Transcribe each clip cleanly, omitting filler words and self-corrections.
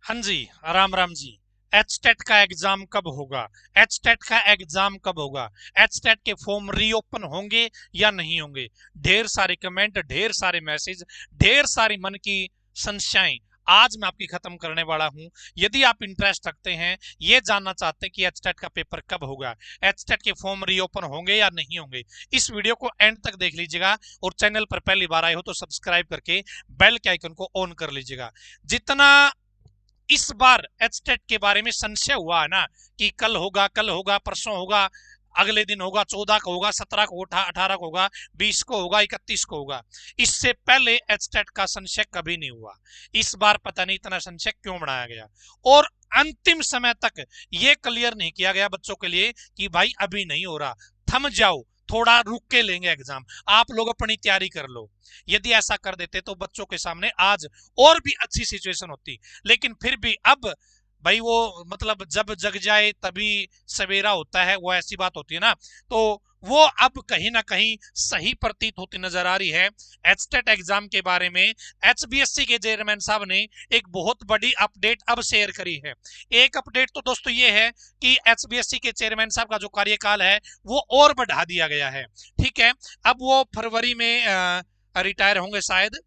हाँ जी, राम राम जी। एचटेट का एग्जाम कब होगा? एचटेट का एग्जाम कब होगा? एचटेट के फॉर्म रीओपन होंगे या नहीं होंगे? ढेर सारे कमेंट, ढेर सारे मैसेज, ढेर सारी मन की संशय आज मैं आपकी खत्म करने वाला हूं। यदि आप इंटरेस्ट रखते हैं, ये जानना चाहते हैं कि एचटेट का पेपर कब होगा, एचटेट के फॉर्म रीओपन होंगे या नहीं होंगे, इस वीडियो को एंड तक देख लीजिएगा। और चैनल पर पहली बार आए हो तो सब्सक्राइब करके बेल के आइकन को ऑन कर लीजिएगा। जितना इस बार एचटेट के बारे में संशय हुआ है ना कि कल होगा, परसों होगा, अगले दिन होगा, 14 को होगा, 17 को, 18 को होगा, 20 को होगा, 31 को होगा, इससे पहले एचटेट का संशय कभी नहीं हुआ। इस बार पता नहीं इतना संशय क्यों बढ़ाया गया और अंतिम समय तक यह क्लियर नहीं किया गया बच्चों के लिए कि भाई अभी नहीं हो रहा, थम जाओ, थोड़ा रुक के लेंगे एग्जाम, आप लोग अपनी तैयारी कर लो। यदि ऐसा कर देते तो बच्चों के सामने आज और भी अच्छी सिचुएशन होती। लेकिन फिर भी अब भाई वो मतलब जब जग जाए तभी सवेरा होता है, वो ऐसी बात होती है ना। तो वो अब कहीं ना कहीं सही प्रतीत होती नजर आ रही है। एचटेट एग्जाम के बारे में एचबीएससी के चेयरमैन साहब ने एक बहुत बड़ी अपडेट अब शेयर करी है। एक अपडेट तो दोस्तों ये है कि एचबीएससी के चेयरमैन साहब का जो कार्यकाल है वो और बढ़ा दिया गया है। ठीक है, अब वो फरवरी में रिटायर होंगे शायद।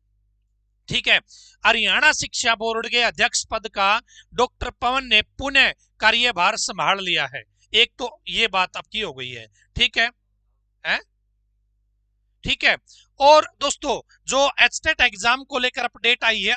ठीक है, हरियाणा शिक्षा बोर्ड के अध्यक्ष पद का डॉक्टर पवन ने पुनः कार्यभार संभाल लिया है। एक तो ये बात अब की हो गई है। ठीक है? ठीक है। और दोस्तों जो एचटेट एग्जाम को लेकर अपडेट आई है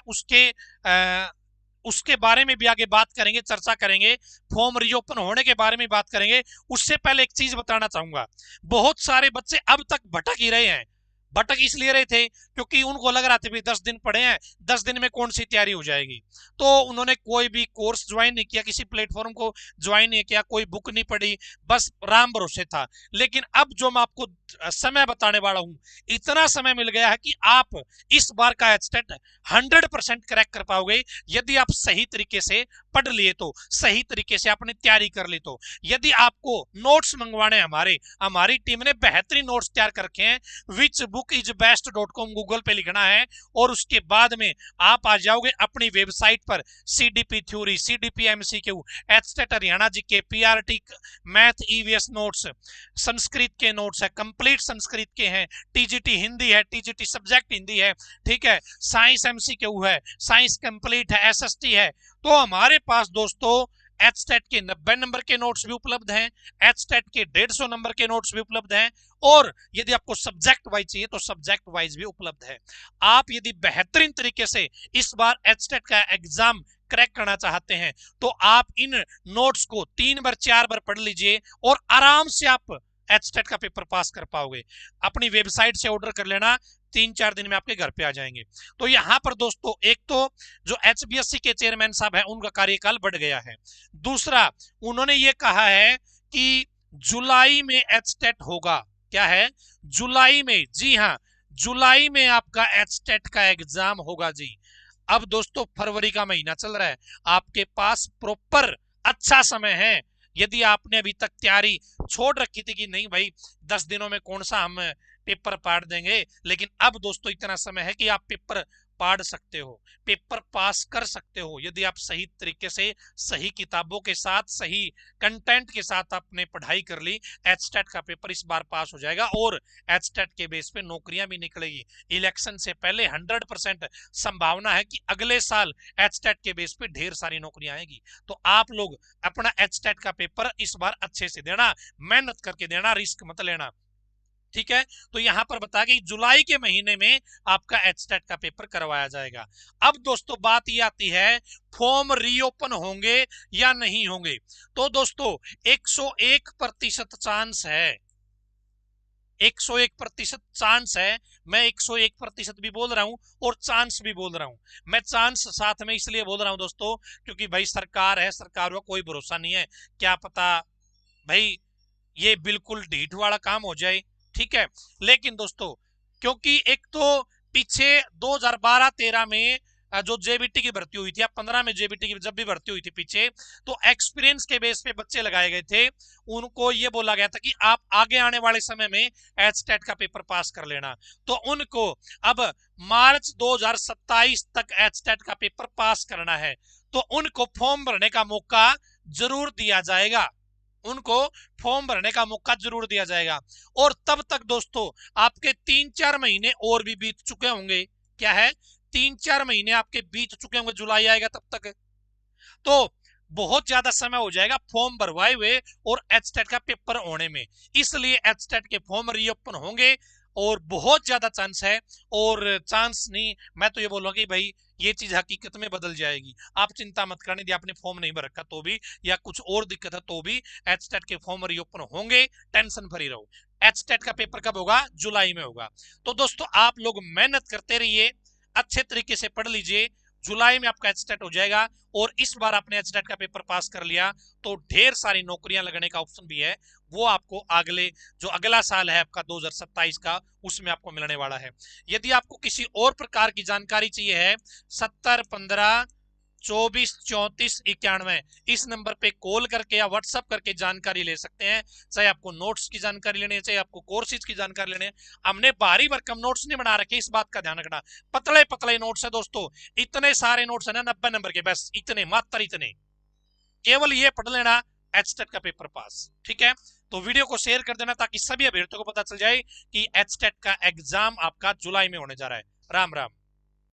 उसके बारे में भी आगे बात करेंगे, चर्चा करेंगे, फॉर्म रीओपन होने के बारे में बात करेंगे। उससे पहले एक चीज बताना चाहूंगा, बहुत सारे बच्चे अब तक भटक ही रहे हैं। भटक इसलिए रहे थे क्योंकि उनको लग रहा था भी 10 दिन पड़े हैं, 10 दिन में कौन सी तैयारी हो जाएगी। तो उन्होंने कोई भी कोर्स ज्वाइन नहीं किया, किसी प्लेटफॉर्म को ज्वाइन नहीं किया, कोई बुक नहीं पढ़ी, बस राम भरोसे था। लेकिन अब जो मैं आपको समय बताने वाला हूं, इतना समय मिल गया है कि आप इस बार का एचटेट 100% क्रैक कर पाओगे यदि आप सही तरीके से पढ़ लिए तो, सही तरीके से आपने तैयारी कर ली तो। यदि आपको नोट्स मंगवाने, हमारी टीम ने बेहतरीन नोट्स तैयार करके हैं। विच बुक इज बेस्ट.com गूगल पे लिखना है और उसके बाद में आप आ जाओगे अपनी वेबसाइट पर। CDP theory, CDP MCQ, HTET Haryana GK, PRT math EVS notes, Sanskrit के नोट्स है, कंप्लीट संस्कृत के हैं, टीजीटी हिंदी है, टीजीटी सब्जेक्ट हिंदी है। ठीक है, साइंस एमसीक्यू है, साइंस कंप्लीट है, एसएसटी है। तो हमारे पास दोस्तों एचटेट के 90 नंबर के नोट्स भी उपलब्ध हैं, एचटेट के 150 नंबर के नोट्स भी उपलब्ध हैं, और यदि आपको सब्जेक्ट वाइज चाहिए तो सब्जेक्ट वाइज भी उपलब्ध है। आप यदि बेहतरीन तरीके से इस बार एचटेट का एग्जाम क्रैक करना चाहते हैं तो आप इन नोट्स को 3 बार 4 बार पढ़ लीजिए और आराम से आप एचटेट का पेपर पास कर पाओगे। अपनी वेबसाइट से ऑर्डर कर लेना, 3-4 दिन में आपके घर पे आ जाएंगे। तो यहां पर दोस्तों एक तो जो एचबीएससी के चेयरमैन साहब हैं उनका कार्यकाल बढ़ गया है। दूसरा, उन्होंने ये कहा है कि जुलाई में एचटेट होगा। क्या है? जुलाई में, जी हाँ, जुलाई में आपका एचटेट का एग्जाम होगा जी। अब दोस्तों फरवरी का महीना चल रहा है, आपके पास प्रॉपर अच्छा समय है। यदि आपने अभी तक तैयारी छोड़ रखी थी कि नहीं भाई 10 दिनों में कौन सा हम पेपर पाड़ देंगे, लेकिन अब दोस्तों इतना समय है कि आप पेपर पाड़ सकते हो, पेपर पास कर सकते हो यदि आप सही तरीके से, सही किताबों के साथ, सही कंटेंट के साथ आपने पढ़ाई कर ली। एचटेट का पेपर इस बार पास हो जाएगा और एचटेट के बेस पे नौकरियां भी निकलेगी। इलेक्शन से पहले 100% संभावना है कि अगले साल एचटेट के बेस पे ढेर सारी नौकरियां आएगी। तो आप लोग अपना एचटेट का पेपर इस बार अच्छे से देना, मेहनत करके देना, रिस्क मत लेना। ठीक है, तो यहां पर बता कि जुलाई के महीने में आपका एचटेट का पेपर करवाया जाएगा। अब दोस्तों बात ये आती है, फॉर्म रीओपन होंगे या नहीं होंगे। तो दोस्तों 101% चांस है, 101% चांस है। मैं 101% भी बोल रहा हूं और चांस भी बोल रहा हूं। मैं चांस साथ में इसलिए बोल रहा हूं दोस्तों क्योंकि भाई सरकार है, सरकार का कोई भरोसा नहीं है, क्या पता भाई ये बिल्कुल ढीठ वाला काम हो जाए। ठीक है, लेकिन दोस्तों क्योंकि एक तो पीछे 2012-13 में जो जेबीटी की भर्ती हुई थी, या 15 में जेबीटी की जब भी भर्ती हुई थी पीछे, तो एक्सपीरियंस के बेस पे बच्चे लगाए गए थे। उनको ये बोला गया था कि आप आगे आने वाले समय में एचटेट का पेपर पास कर लेना। तो उनको अब मार्च 2027 तक एचटेट का पेपर पास करना है। तो उनको फॉर्म भरने का मौका जरूर दिया जाएगा, उनको फॉर्म भरने का मौका जरूर दिया जाएगा। और तब तक दोस्तों आपके 3-4 महीने और भी बीत चुके होंगे। क्या है, 3-4 महीने आपके बीत चुके होंगे, जुलाई आएगा तब तक, तो बहुत ज्यादा समय हो जाएगा फॉर्म भरवाए हुए और एचटेट का पेपर होने में। इसलिए एचटेट के फॉर्म रीओपन होंगे और बहुत ज्यादा चांस है, और चांस नहीं, मैं तो ये बोलूंगा कि भाई ये चीज हकीकत में बदल जाएगी। आप चिंता मत करने, यदि आपने फॉर्म नहीं भर रखा तो भी, या कुछ और दिक्कत है तो भी, एचटेट के फॉर्म रीओपन होंगे, टेंशन फ्री रहो। एचटेट का पेपर कब होगा, जुलाई में होगा। तो दोस्तों आप लोग मेहनत करते रहिए, अच्छे तरीके से पढ़ लीजिए, जुलाई में आपका एचटेट हो जाएगा। और इस बार आपने एचटेट का पेपर पास कर लिया तो ढेर सारी नौकरियां लगने का ऑप्शन भी है, वो आपको अगले जो अगला साल है आपका 2027 का, उसमें आपको मिलने वाला है। यदि आपको किसी और प्रकार की जानकारी चाहिए है, 7015243491 इस नंबर पे कॉल करके या व्हाट्सएप करके जानकारी ले सकते हैं। चाहे आपको नोट्स की जानकारी लेनी है, चाहे आपको कोर्सेज की जानकारी लेनी है। हमने भारी भरकम नोट्स नहीं बना रखे, इस बात का ध्यान रखना, पतले पतले नोट्स है दोस्तों। इतने सारे नोट्स है ना, 90 नंबर के, बस इतने, मात्र इतने, केवल ये पढ़ लेना, एचटेट का पेपर पास। ठीक है, तो वीडियो को शेयर कर देना ताकि सभी अभ्यर्थियों को पता चल जाए कि एचटेट का एग्जाम आपका जुलाई में होने जा रहा है। राम राम।